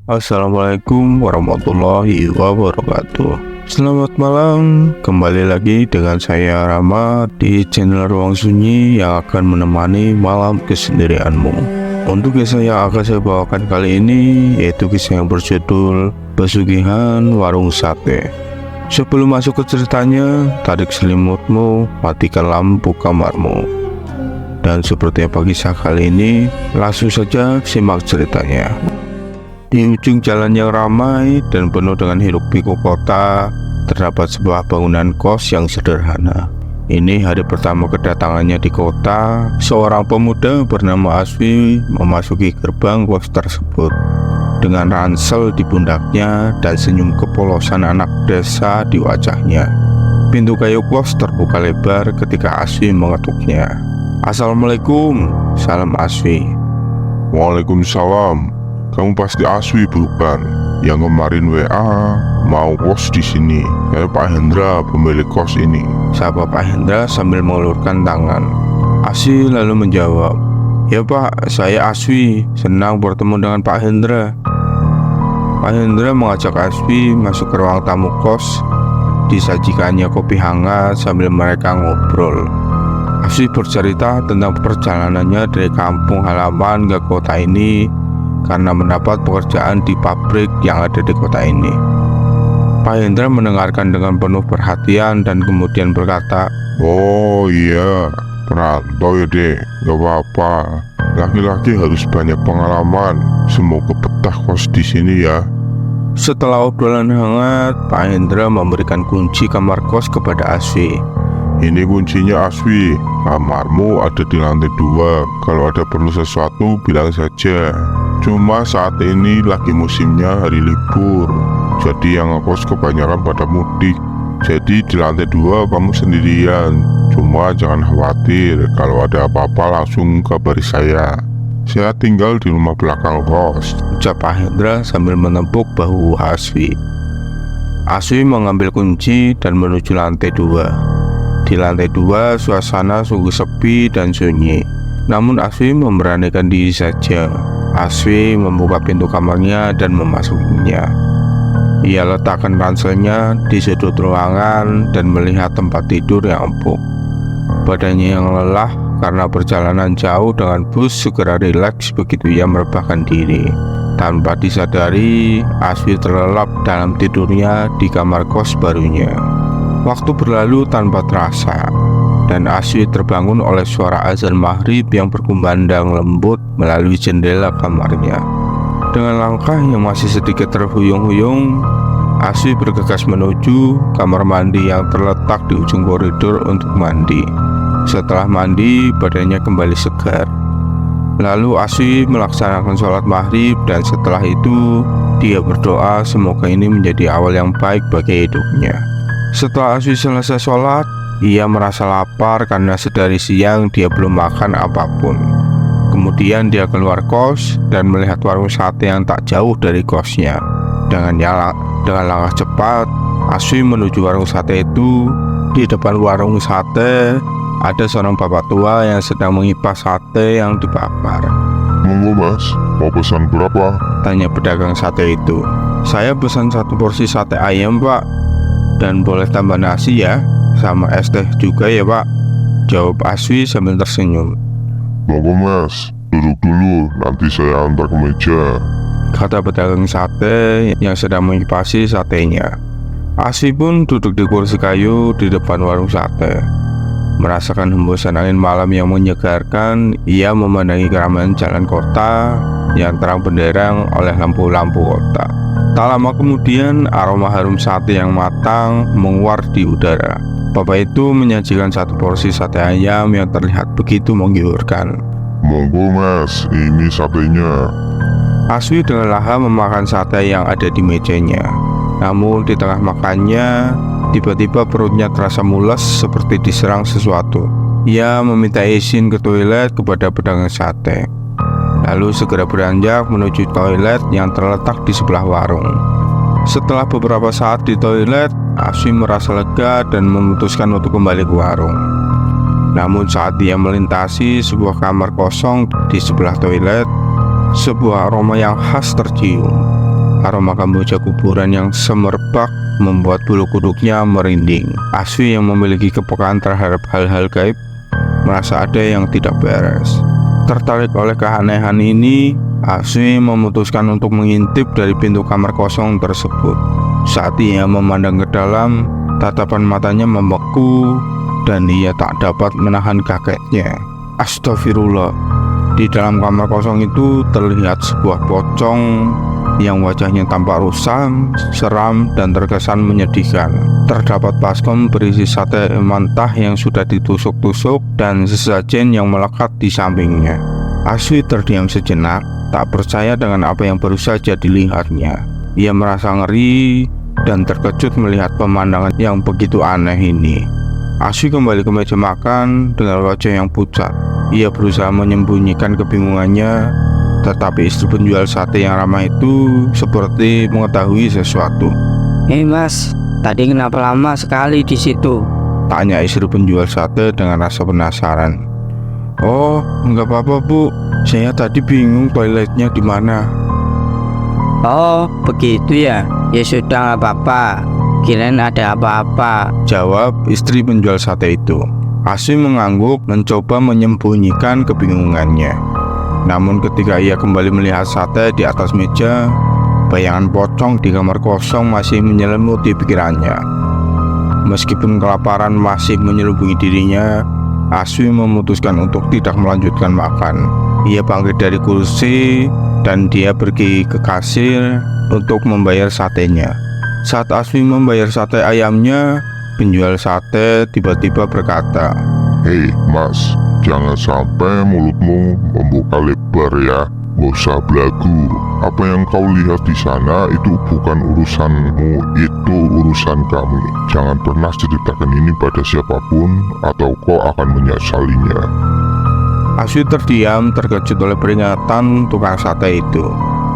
Assalamualaikum warahmatullahi wabarakatuh. Selamat malam, kembali lagi dengan saya Rama di channel Ruang Sunyi yang akan menemani malam kesendirianmu. Untuk kisah yang akan saya bawakan kali ini yaitu kisah yang berjudul Pesugihan Warung Sate. Sebelum masuk ke ceritanya, tarik selimutmu, matikan lampu kamarmu. Dan seperti apa kisah kali ini, langsung saja simak ceritanya. Di ujung jalan yang ramai dan penuh dengan hiruk-pikuk kota, terdapat sebuah bangunan kos yang sederhana. Ini hari pertama kedatangannya di kota. Seorang pemuda bernama Aswi memasuki gerbang kos tersebut dengan ransel di pundaknya dan senyum kepolosan anak desa di wajahnya. Pintu kayu kos terbuka lebar ketika Aswi mengetuknya. "Assalamualaikum," salam Aswi. Waalaikumsalam. Kamu pasti Aswi bukan? Yang kemarin WA mau kos di sini. Saya Pak Hendra, pemilik kos ini. Sapa Pak Hendra sambil mengulurkan tangan. Aswi lalu menjawab, "Ya Pak, saya Aswi. Senang bertemu dengan Pak Hendra." Pak Hendra mengajak Aswi masuk ke ruang tamu kos. Disajikannya kopi hangat sambil mereka ngobrol. Aswi bercerita tentang perjalanannya dari kampung halaman ke kota ini karena mendapat pekerjaan di pabrik yang ada di kota ini. Pak Hendra mendengarkan dengan penuh perhatian dan kemudian berkata, Oh iya, perantau ya dek, gak apa-apa. Laki-laki harus banyak pengalaman. Semoga betah kos di sini ya. Setelah obrolan hangat, Pak Hendra memberikan kunci kamar kos kepada Aswi. Ini kuncinya Aswi. Kamarmu ada di lantai 2. Kalau ada perlu sesuatu bilang saja. Cuma saat ini lagi musimnya hari libur, jadi yang ngekos kebanyakan pada mudik. Jadi di lantai 2 kamu sendirian. Cuma jangan khawatir, kalau ada apa-apa langsung kabari saya. Saya tinggal di rumah belakang kos, ucap Pak Hendra sambil menepuk bahu Aswi. Aswi mengambil kunci dan menuju lantai 2. Di lantai 2 suasana sungguh sepi dan sunyi. Namun Aswi memberanikan diri saja. Aswi membuka pintu kamarnya dan memasukinya. Ia letakkan ranselnya di sudut ruangan dan melihat tempat tidur yang empuk. Badannya yang lelah karena perjalanan jauh dengan bus segera rileks begitu ia merebahkan diri. Tanpa disadari, Aswi terlelap dalam tidurnya di kamar kos barunya. Waktu berlalu tanpa terasa, dan Aswi terbangun oleh suara azan maghrib yang berkumandang lembut melalui jendela kamarnya. Dengan langkah yang masih sedikit terhuyung-huyung, Aswi bergegas menuju kamar mandi yang terletak di ujung koridor untuk mandi. Setelah mandi, badannya kembali segar. Lalu Aswi melaksanakan sholat maghrib dan setelah itu dia berdoa semoga ini menjadi awal yang baik bagi hidupnya. Setelah Aswi selesai sholat, ia merasa lapar karena sedari siang dia belum makan apapun. Kemudian dia keluar kos dan melihat warung sate yang tak jauh dari kosnya. Dengan langkah cepat, Aswi menuju warung sate itu. Di depan warung sate ada seorang bapak tua yang sedang mengipas sate yang dibakar. Monggo mas, mau pesan berapa? Tanya pedagang sate itu. "Saya pesan 1 porsi sate ayam pak, dan boleh tambah nasi ya, sama es teh juga ya pak," jawab Aswi sambil tersenyum. Monggo mas, duduk dulu, nanti saya antar ke meja, kata pedagang sate yang sedang mengipasi satenya. Aswi pun duduk di kursi kayu di depan warung sate. Merasakan hembusan angin malam yang menyegarkan, ia memandangi keramaian jalan kota yang terang benderang oleh lampu-lampu kota. Tak lama kemudian, aroma harum sate yang matang menguar di udara. Bapak itu menyajikan 1 porsi sate ayam yang terlihat begitu menggiurkan. Monggo mas, ini satenya. Aswi dengan lahap memakan sate yang ada di mejanya. Namun di tengah makannya, tiba-tiba perutnya terasa mules seperti diserang sesuatu. Ia meminta izin ke toilet kepada pedagang sate, lalu segera beranjak menuju toilet yang terletak di sebelah warung. Setelah beberapa saat di toilet, Aswi merasa lega dan memutuskan untuk kembali ke warung. Namun saat dia melintasi sebuah kamar kosong di sebelah toilet, sebuah aroma yang khas tercium. Aroma kamboja kuburan yang semerbak membuat bulu kuduknya merinding. Aswi yang memiliki kepekaan terhadap hal-hal gaib merasa ada yang tidak beres. Tertarik oleh keanehan ini, Aswi memutuskan untuk mengintip dari pintu kamar kosong tersebut. Saat ia memandang ke dalam, tatapan matanya membeku dan ia tak dapat menahan kagetnya. Astagfirullah. Di dalam kamar kosong itu terlihat sebuah pocong yang wajahnya tampak rusam, seram, dan terkesan menyedihkan. Terdapat baskom berisi sate mentah yang sudah ditusuk-tusuk dan sesajen yang melekat di sampingnya. Aswi terdiam sejenak, tak percaya dengan apa yang baru saja dilihatnya. Ia merasa ngeri dan terkejut melihat pemandangan yang begitu aneh ini. Aswi kembali ke meja makan dengan wajah yang pucat. Ia berusaha menyembunyikan kebingungannya, tetapi istri penjual sate yang ramah itu seperti mengetahui sesuatu. Hei mas, tadi kenapa lama sekali di situ? Tanya istri penjual sate dengan rasa penasaran. Oh, enggak apa-apa bu, saya tadi bingung toiletnya di mana. Oh, begitu ya? Ya sudah, nggak apa-apa. Kirain ada apa-apa, jawab istri penjual sate itu. Aswi mengangguk mencoba menyembunyikan kebingungannya. Namun ketika ia kembali melihat sate di atas meja, bayangan pocong di kamar kosong masih menyelimuti pikirannya. Meskipun kelaparan masih menyelubungi dirinya, Aswi memutuskan untuk tidak melanjutkan makan. Ia bangkit dari kursi dan dia pergi ke kasir untuk membayar satenya. Saat Aswi membayar sate ayamnya, penjual sate tiba-tiba berkata, Hei mas, jangan sampai mulutmu membuka lebar ya. Gak usah belagu. Apa yang kau lihat di sana itu bukan urusanmu, itu urusan kami. Jangan pernah ceritakan ini pada siapapun atau kau akan menyesalinya. Aswi terdiam terkejut oleh peringatan tukang sate itu.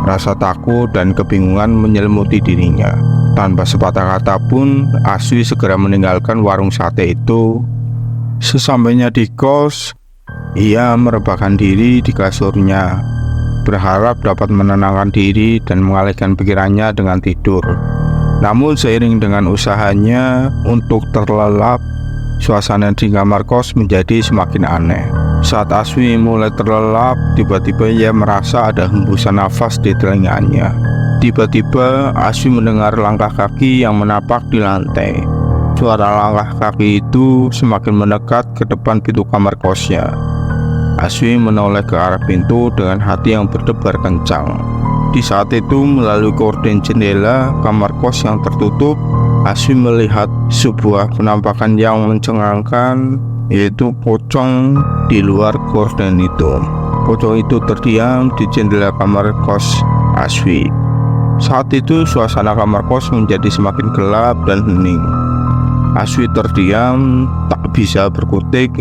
Rasa takut dan kebingungan menyelimuti dirinya. Tanpa sepatah kata pun, Aswi segera meninggalkan warung sate itu. Sesampainya di kos, ia merebahkan diri di kasurnya, berharap dapat menenangkan diri dan mengalihkan pikirannya dengan tidur. Namun seiring dengan usahanya untuk terlelap, suasana di kamar kos menjadi semakin aneh. Saat Aswi mulai terlelap, tiba-tiba ia merasa ada hembusan nafas di telinganya. Tiba-tiba Aswi mendengar langkah kaki yang menapak di lantai. Suara langkah kaki itu semakin mendekat ke depan pintu kamar kosnya. Aswi menoleh ke arah pintu dengan hati yang berdebar kencang. Di saat itu, melalui gorden jendela kamar kos yang tertutup, Aswi melihat sebuah penampakan yang mencengangkan, yaitu pocong di luar gorden itu. Pocong itu terdiam di jendela kamar kos Aswi. Saat itu suasana kamar kos menjadi semakin gelap dan hening. Aswi terdiam, tak bisa berkutik,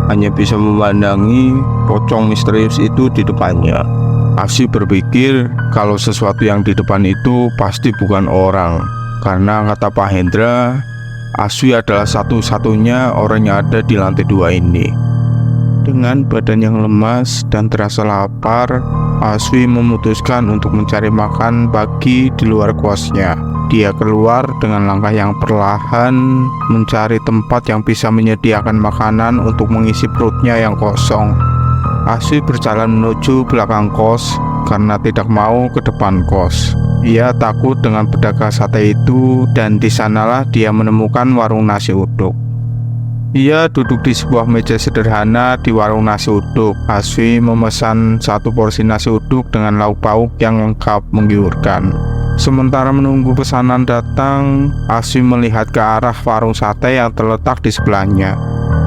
hanya bisa memandangi pocong misterius itu di depannya. Aswi berpikir kalau sesuatu yang di depan itu pasti bukan orang, karena kata Pak Hendra, Aswi adalah satu-satunya orang yang ada di lantai 2 ini. Dengan badan yang lemas dan terasa lapar, Aswi memutuskan untuk mencari makan pagi di luar kosnya. Dia keluar dengan langkah yang perlahan, mencari tempat yang bisa menyediakan makanan untuk mengisi perutnya yang kosong. Aswi berjalan menuju belakang kos karena tidak mau ke depan kos. Ia takut dengan pedagang sate itu, dan di sanalah dia menemukan warung nasi uduk. Ia duduk di sebuah meja sederhana di warung nasi uduk. Aswi memesan satu porsi nasi uduk dengan lauk pauk yang lengkap menggiurkan. Sementara menunggu pesanan datang, Aswi melihat ke arah warung sate yang terletak di sebelahnya.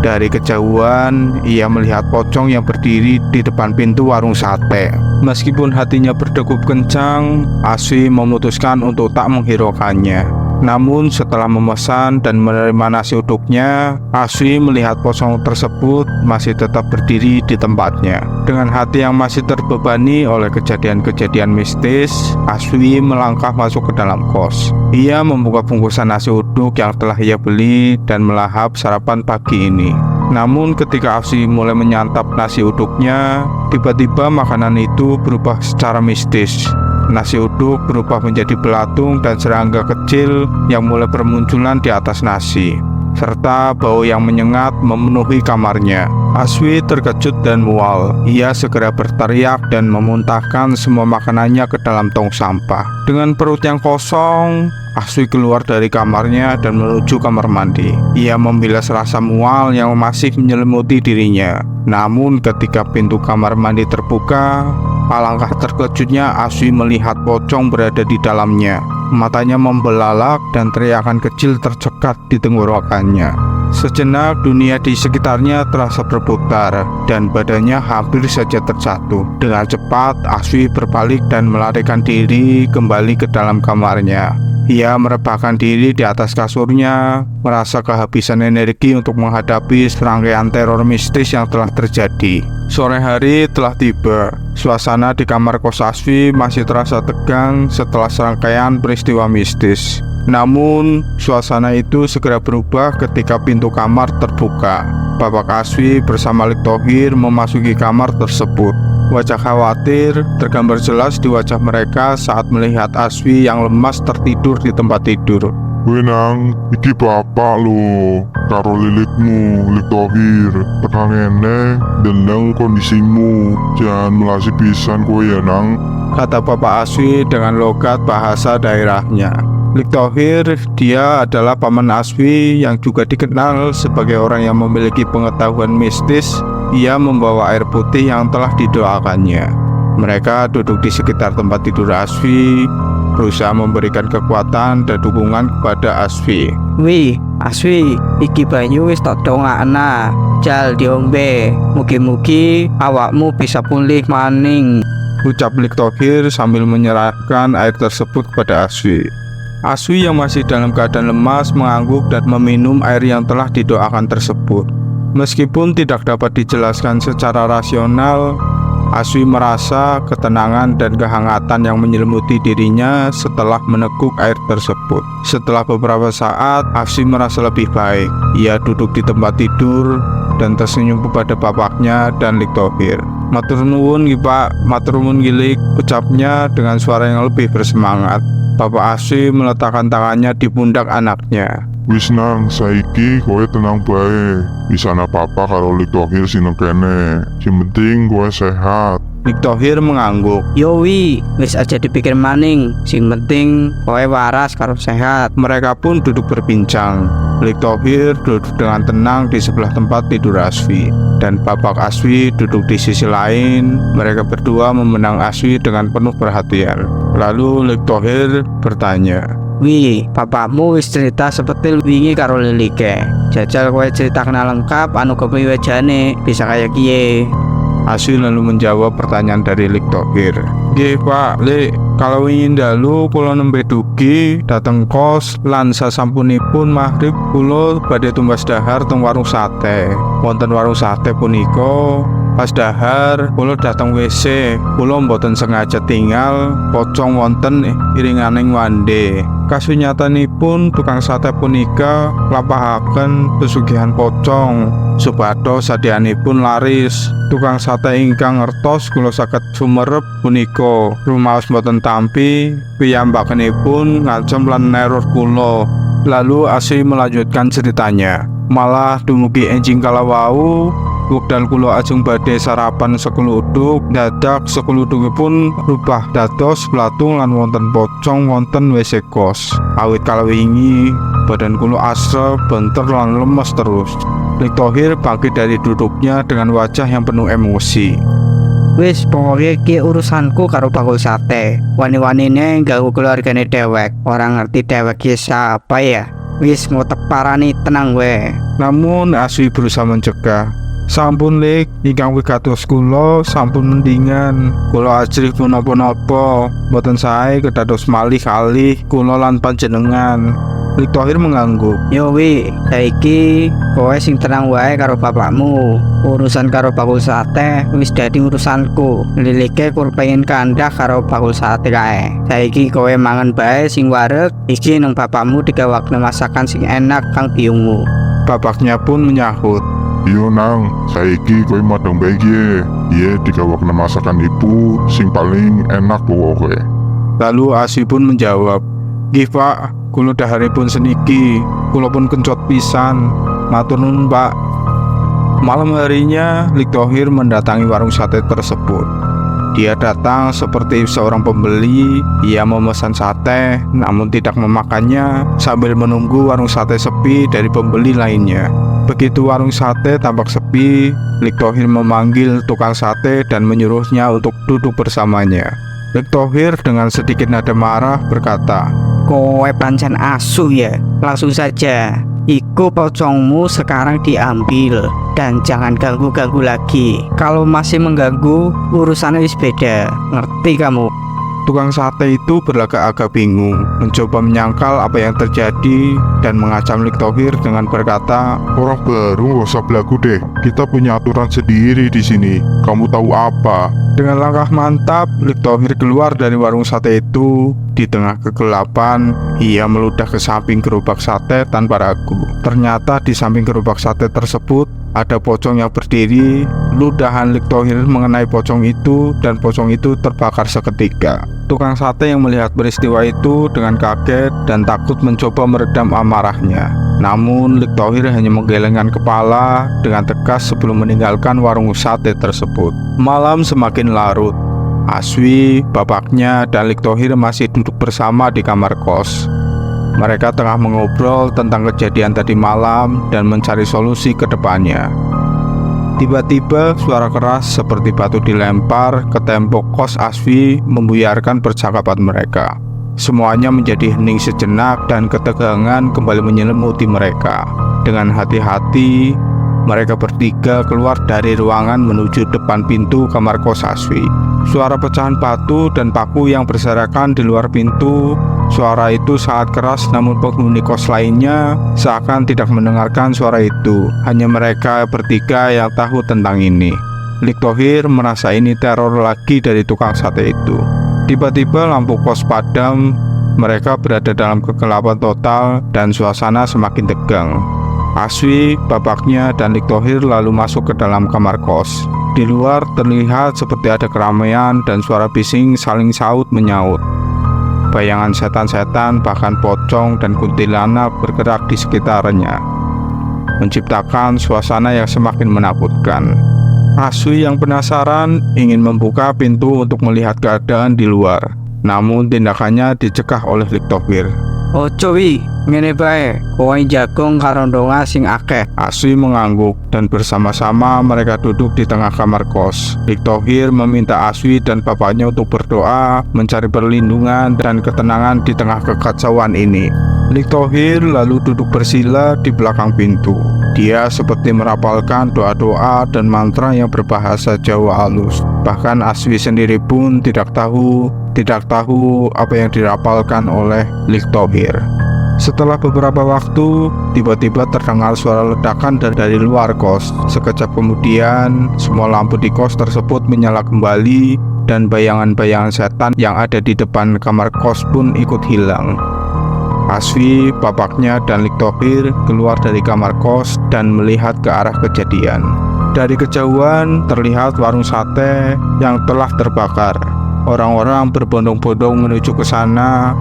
Dari kejauhan, ia melihat pocong yang berdiri di depan pintu warung sate. Meskipun hatinya berdegup kencang, Aswi memutuskan untuk tak menghiraukannya. Namun setelah memesan dan menerima nasi uduknya, Aswi melihat pocong tersebut masih tetap berdiri di tempatnya. Dengan hati yang masih terbebani oleh kejadian-kejadian mistis, Aswi melangkah masuk ke dalam kos. Ia membuka bungkusan nasi uduk yang telah ia beli dan melahap sarapan pagi ini. Namun ketika Aswi mulai menyantap nasi uduknya, tiba-tiba makanan itu berubah secara mistis. Nasi uduk berubah menjadi belatung dan serangga kecil yang mulai bermunculan di atas nasi, serta bau yang menyengat memenuhi kamarnya. Aswi terkejut dan mual. Ia segera berteriak dan memuntahkan semua makanannya ke dalam tong sampah. Dengan perut yang kosong, Aswi keluar dari kamarnya dan menuju kamar mandi. Ia membilas rasa mual yang masih menyelimuti dirinya. Namun ketika pintu kamar mandi terbuka, alangkah terkejutnya Aswi melihat pocong berada di dalamnya. Matanya membelalak dan teriakan kecil tercekat di tenggorokannya. Sejenak dunia di sekitarnya terasa berputar dan badannya hampir saja terjatuh. Dengan cepat Aswi berbalik dan melarikan diri kembali ke dalam kamarnya. Ia merebahkan diri di atas kasurnya, merasa kehabisan energi untuk menghadapi serangkaian teror mistis yang telah terjadi. Sore hari telah tiba. Suasana di kamar kos Aswi masih terasa tegang setelah serangkaian peristiwa mistis. Namun, suasana itu segera berubah ketika pintu kamar terbuka. Bapak Aswi bersama Lik Thohir memasuki kamar tersebut. Wajah khawatir tergambar jelas di wajah mereka saat melihat Aswi yang lemas tertidur di tempat tidur. Weh nang, iki bapak lo, karo lilikmu, Lik Thohir. Tekan ngene, deneng kondisimu, jangan melasi pisan kowe ya nang, kata Bapak Aswi dengan logat bahasa daerahnya. Lik Thohir, dia adalah paman Aswi yang juga dikenal sebagai orang yang memiliki pengetahuan mistis. Ia membawa air putih yang telah didoakannya. Mereka duduk di sekitar tempat tidur Aswi, berusaha memberikan kekuatan dan dukungan kepada Aswi. Wih, Aswi, iki banyu wis tak dongakna. Jal diombe, mugi-mugi awakmu bisa pulih maning, ucap Lik Thohir sambil menyerahkan air tersebut kepada Aswi. Aswi yang masih dalam keadaan lemas mengangguk dan meminum air yang telah didoakan tersebut. Meskipun tidak dapat dijelaskan secara rasional, Aswi merasa ketenangan dan kehangatan yang menyelimuti dirinya setelah meneguk air tersebut. Setelah beberapa saat, Aswi merasa lebih baik. Ia duduk di tempat tidur dan tersenyum kepada bapaknya dan Lik Thohir. Matur nuwun nggih Pak, matur nuwun Gilik, ucapnya dengan suara yang lebih bersemangat. Bapak Aswi meletakkan tangannya di pundak anaknya. Wis nang, saiki kowe tenang bae. Bisana papa karo Lik Thohir sineng kene. Sing penting kowe sehat. Lik Thohir mengangguk. Yo wi, wis aja dipikir maning, sing penting kowe waras karo sehat. Mereka pun duduk berbincang. Lik Thohir duduk dengan tenang di sebelah tempat tidur Aswi, dan Bapak Aswi duduk di sisi lain. Mereka berdua memandang Aswi dengan penuh perhatian. Lalu Lik Thohir bertanya, Wih, bapakmu wis cerita seperti wingi karo Lilike. Jajal kowe cerita kenal lengkap anu kepriwe jane bisa kaya kiye. Aswi lalu menjawab pertanyaan dari Lik Thohir. Nggih Pak, Lik, kalau ingin dalu kula nembe dugi dateng kos lan sasampunipun maghrib kula badhe tumbas dahar teng warung sate. Wonten warung sate punika pas dahar kula dateng WC, kula mboten sengaja tinggal pocong wonten iringaning wande. Kasunyatanipun tukang sate punika lampahaken pesugihan pocong supados sadyanipun laris. Tukang sate ingkang ngertos kula saged sumerep punika rumaos mboten tampi piyambakenipun ngancam lan neror kula. Lalu Aswi melanjutkan ceritanya. Malah dumugi enjing kala wau wekdal kula ajeng badhe sarapan sekul uduk, dadak sekul udukipun rubah dados belatung lan wonten pocong wonten WC kos. Awit kala wingi badan kula asrep, benter lan lemes terus. Lik Thohir bangkit dari duduknya dengan wajah yang penuh emosi. Wis pokoknya ki urusanku karo bakul sate. Wani-wanine ganggu keluargane dewek. Orang ngerti dewek ki siapa ya. Wis mau teparani tenang we. Namun Aswi berusaha mencegah. Sampun Lik, ingkang wigatos kula sampun mendingan. Kula ajrih punapa-napa, mboten sae kedados malih kalih kula lan panjenengan. Lik Thohir mengangguk. Yo wi, saiki kowe sing tenang wae karo bapakmu. Urusan karo bakul sate wis dadi urusanku. Lilike kur pengen kandah karo bakul sate kae. Saiki kowe mangan bae sing wareg, iki nang bapakmu digawakne masakan sing enak kang biungmu. Bapaknya pun menyahut. Iya nang, saiki kowe madang bae iki. Iya digawakna masakan ibu sing paling enak pokoke. Lalu Aswi pun menjawab, "Nggih Pak, kula daharipun seniki, kula pun kencot pisan. Matur nuwun Pak." Malam harinya, Lik Thohir mendatangi warung sate tersebut. Dia datang seperti seorang pembeli. Ia memesan sate, namun tidak memakannya sambil menunggu warung sate sepi dari pembeli lainnya. Begitu warung sate tampak sepi, Lik Thohir memanggil tukang sate dan menyuruhnya untuk duduk bersamanya. Lik Thohir dengan sedikit nada marah berkata, Kowe pancen asu ya. Langsung saja, iku pocongmu sekarang diambil dan jangan ganggu-ganggu lagi. Kalau masih mengganggu, urusannya wis beda. Ngerti kamu? Tukang sate itu berlagak-agak bingung, mencoba menyangkal apa yang terjadi dan mengacam Lik Thohir dengan berkata, Orang baru gak usah belagu deh. Kita punya aturan sendiri di sini. Kamu tahu apa? Dengan langkah mantap, Lik Thohir keluar dari warung sate itu. Di tengah kegelapan, ia meludah ke samping gerobak sate tanpa ragu. Ternyata di samping gerobak sate tersebut ada pocong yang berdiri. Ludahan Lik Thohir mengenai pocong itu dan pocong itu terbakar seketika. Tukang sate yang melihat peristiwa itu dengan kaget dan takut mencoba meredam amarahnya. Namun Lik Thohir hanya menggelengkan kepala dengan tegas sebelum meninggalkan warung sate tersebut. Malam semakin larut. Aswi, bapaknya, dan Lik Thohir masih duduk bersama di kamar kos. Mereka tengah mengobrol tentang kejadian tadi malam dan mencari solusi ke depannya. Tiba-tiba suara keras seperti batu dilempar ke tembok kos Aswi membuyarkan percakapan mereka. Semuanya menjadi hening sejenak dan ketegangan kembali menyelimuti mereka. Dengan hati-hati, mereka bertiga keluar dari ruangan menuju depan pintu kamar kos Aswi. Suara pecahan batu dan paku yang berserakan di luar pintu. Suara itu sangat keras, namun penghuni kos lainnya seakan tidak mendengarkan suara itu. Hanya mereka bertiga yang tahu tentang ini. Lik Thohir merasa ini teror lagi dari tukang sate itu. Tiba-tiba lampu kos padam. Mereka berada dalam kegelapan total dan suasana semakin tegang. Aswi, bapaknya, dan Lik Thohir lalu masuk ke dalam kamar kos. Di luar terlihat seperti ada keramaian dan suara bising saling saut menyaut. Bayangan setan-setan, bahkan pocong dan kuntilanak bergerak di sekitarnya, menciptakan suasana yang semakin menakutkan. Aswi yang penasaran ingin membuka pintu untuk melihat keadaan di luar, namun tindakannya dicegah oleh Lik Thohir. Ojo wi, ngene bae. Kowe jagung karo ndonga sing akeh. Aswi mengangguk dan bersama-sama mereka duduk di tengah kamar kos. Lik Thohir meminta Aswi dan bapaknya untuk berdoa, mencari perlindungan dan ketenangan di tengah kekacauan ini. Lik Thohir lalu duduk bersila di belakang pintu. Dia seperti merapalkan doa-doa dan mantra yang berbahasa Jawa halus. Bahkan Aswi sendiri pun tidak tahu apa yang dirapalkan oleh Lik Thohir. Setelah beberapa waktu, tiba-tiba terdengar suara ledakan dari luar kos. Sekejap kemudian, semua lampu di kos tersebut menyala kembali dan bayangan-bayangan setan yang ada di depan kamar kos pun ikut hilang. Aswi, bapaknya, dan Lik Thohir keluar dari kamar kos dan melihat ke arah kejadian. Dari kejauhan terlihat warung sate yang telah terbakar. Orang-orang berbondong-bondong menuju ke sana,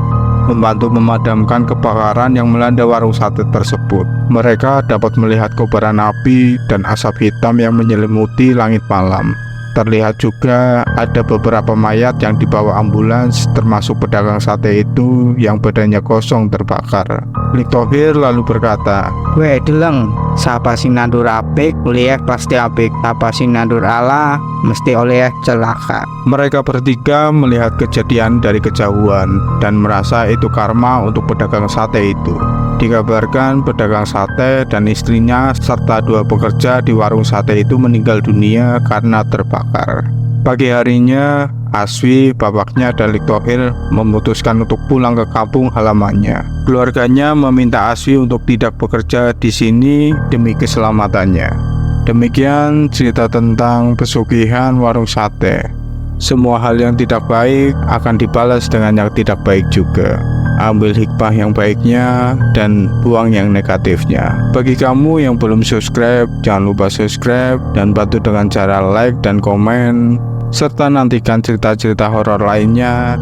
membantu memadamkan kebakaran yang melanda warung sate tersebut. Mereka dapat melihat kobaran api dan asap hitam yang menyelimuti langit malam. Terlihat juga ada beberapa mayat yang dibawa ambulans, termasuk pedagang sate itu yang badannya kosong terbakar. Lik Thohir lalu berkata, Weh deleng, siapa sing nandur apik, oleh pasti apik. Siapa sing nandur ala, mesti oleh celaka. Mereka bertiga melihat kejadian dari kejauhan dan merasa itu karma untuk pedagang sate itu. Dikabarkan pedagang sate dan istrinya serta 2 pekerja di warung sate itu meninggal dunia karena terbakar. Pagi harinya, Aswi, bapaknya, dan Lik Thohir memutuskan untuk pulang ke kampung halamannya. Keluarganya meminta Aswi untuk tidak bekerja di sini demi keselamatannya. Demikian cerita tentang pesugihan warung sate. Semua hal yang tidak baik akan dibalas dengan yang tidak baik juga. ambil hikmah yang baiknya dan buang yang negatifnya. Bagi kamu yang belum subscribe, jangan lupa subscribe dan bantu dengan cara like dan komen, serta nantikan cerita-cerita horor lainnya